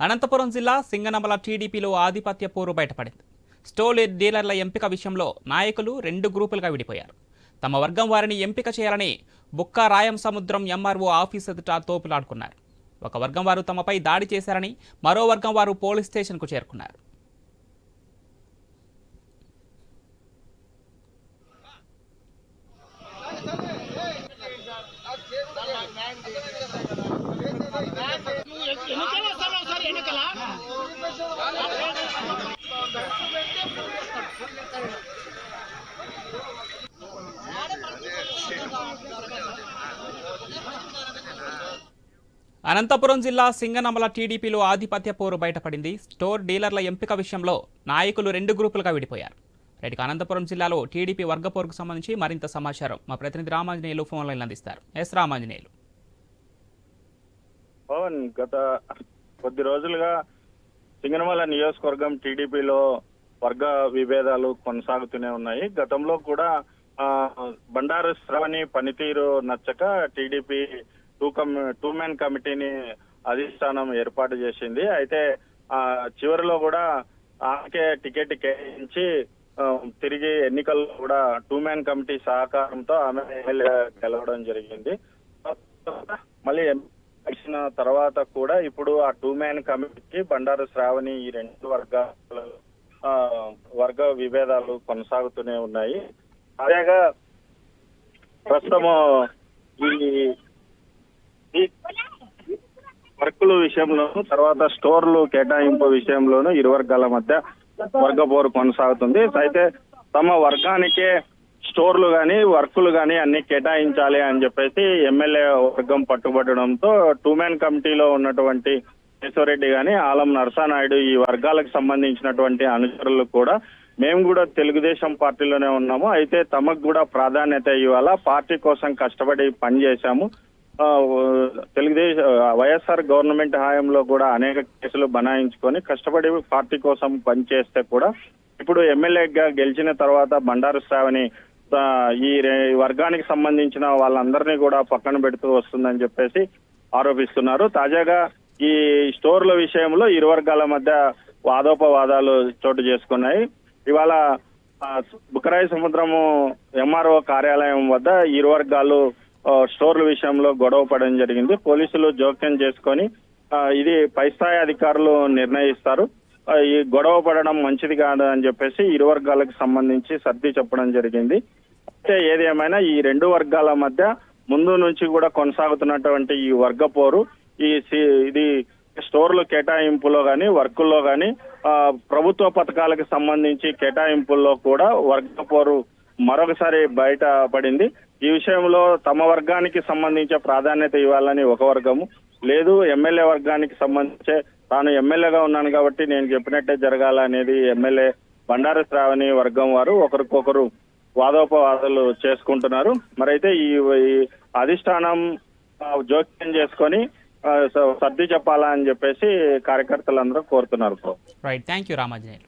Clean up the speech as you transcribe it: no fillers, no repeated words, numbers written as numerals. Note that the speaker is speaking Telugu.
అనంతపురం జిల్లా సింగనమల టీడీపీలో ఆధిపత్య పోరు బయటపడింది. స్టోర్ డీలర్ల ఎంపిక విషయంలో నాయకులు రెండు గ్రూపులుగా విడిపోయారు. తమ వర్గం వారిని ఎంపిక చేయాలని బుక్కా రాయం సముద్రం ఎంఆర్ఓ ఆఫీస్ ఎదుట తోపులాడుకున్నారు. ఒక వర్గం వారు తమపై దాడి చేశారని, మరో వర్గం వారు పోలీస్ స్టేషన్కు చేరుకున్నారు. అనంతపురం జిల్లా సింగనమల టీడీపీలో ఆధిపత్య పోరు బయటపడింది. స్టోర్ డీలర్ల ఎంపిక విషయంలో నాయకులు రెండు గ్రూపులుగా విడిపోయారు. రైట్, అనంతపురం జిల్లాలో టీడీపీ వర్గపోరుకు సంబంధించి మరింత సమాచారం మా ప్రతినిధి రామాంజనేయులు ఫోన్ లైన్ అందిస్తారు. ఎస్ రామాంజనేయులు. పవన్, గత కొద్ది రోజులుగా సింగనమల నియోజకవర్గం టీడీపీలో వర్గ విభేదాలు కొనసాగుతూనే ఉన్నాయి. గతంలో కూడా బండారు శ్రావణి పనితీరు నచ్చక టీడీపీ టూ మ్యాన్ కమిటీని అధిష్టానం ఏర్పాటు చేసింది. అయితే చివరిలో కూడా ఆమెకే టికెట్ కేటాయించి తిరిగి ఎన్నికల్లో కూడా టూ మ్యాన్ కమిటీ సహకారంతో ఆమె ఎమ్మెల్యే గెలవడం జరిగింది. మళ్ళీ గెలిచిన తర్వాత కూడా ఇప్పుడు ఆ టూ మ్యాన్ కమిటీకి బండారు శ్రావణి ఈ రెండు వర్గ విభేదాలు కొనసాగుతూనే ఉన్నాయి. తాజాగా ప్రస్తుతము ఈ వర్కుల విషయంలోను, తర్వాత స్టోర్లు కేటాయింపు విషయంలోను ఇరు వర్గాల మధ్య వర్గ పోరు కొనసాగుతుంది. అయితే తమ వర్గానికే స్టోర్లు గాని వర్కులు గాని అన్ని కేటాయించాలి అని చెప్పేసి ఎమ్మెల్యే వర్గం పట్టుబట్టడంతో టూ మ్యాన్ కమిటీలో ఉన్నటువంటి కేశవరెడ్డి గాని, ఆలం నరసానాయుడు ఈ వర్గాలకు సంబంధించినటువంటి అనుచరులు కూడా మేము కూడా తెలుగుదేశం పార్టీలోనే ఉన్నాము, అయితే తమకు కూడా ప్రాధాన్యత ఇవ్వాలా, పార్టీ కోసం కష్టపడి పనిచేశాము, వైఎస్ఆర్ గవర్నమెంట్ హయాంలో కూడా అనేక కేసులు బనాయించుకొని కష్టపడి పార్టీ కోసం పనిచేస్తే కూడా ఇప్పుడు ఎమ్మెల్యేగా గెలిచిన తర్వాత బండారు శ్రావణి ఈ వర్గానికి సంబంధించిన వాళ్ళందరినీ కూడా పక్కన పెడుతూ వస్తుందని చెప్పేసి ఆరోపిస్తున్నారు. తాజాగా ఈ స్టోర్ల విషయంలో ఇరు వర్గాల మధ్య వాదోపవాదాలు చోటు చేసుకున్నాయి. ఇవాళ బుక్కరాయి సముద్రము ఎంఆర్ఓ కార్యాలయం వద్ద ఇరు వర్గాలు స్టోర్ల విషయంలో గొడవ పడడం జరిగింది. పోలీసులు జోక్యం చేసుకొని ఇది పై స్థాయి అధికారులు నిర్ణయిస్తారు, ఈ గొడవ పడడం మంచిది కాదు అని చెప్పేసి ఇరు వర్గాలకు సంబంధించి సర్ది చెప్పడం జరిగింది. అయితే ఏది ఏమైనా ఈ రెండు వర్గాల మధ్య ముందు నుంచి కూడా కొనసాగుతున్నటువంటి ఈ వర్గ పోరు ఇది స్టోర్లు కేటాయింపులో గాని, వర్కుల్లో గాని, ప్రభుత్వ పథకాలకు సంబంధించి కేటాయింపుల్లో కూడా వర్గ పోరు మరొకసారి బయటపడింది. ఈ విషయంలో తమ వర్గానికి సంబంధించే ప్రాధాన్యత ఇవ్వాలని ఒక వర్గము, లేదు ఎమ్మెల్యే వర్గానికి సంబంధించే తాను ఎమ్మెల్యేగా ఉన్నాను కాబట్టి నేను చెప్పినట్టే జరగాలనేది ఎమ్మెల్యే బండారు శ్రావణి వర్గం వారు ఒకరికొకరు వాదోపవాదాలు చేసుకుంటున్నారు. మరైతే ఈ అధిష్టానం జోక్యం చేసుకొని సర్ది చెప్పాలా అని చెప్పేసి కార్యకర్తలందరూ కోరుతున్నారు. Right, thank you Ramanjaneyulu.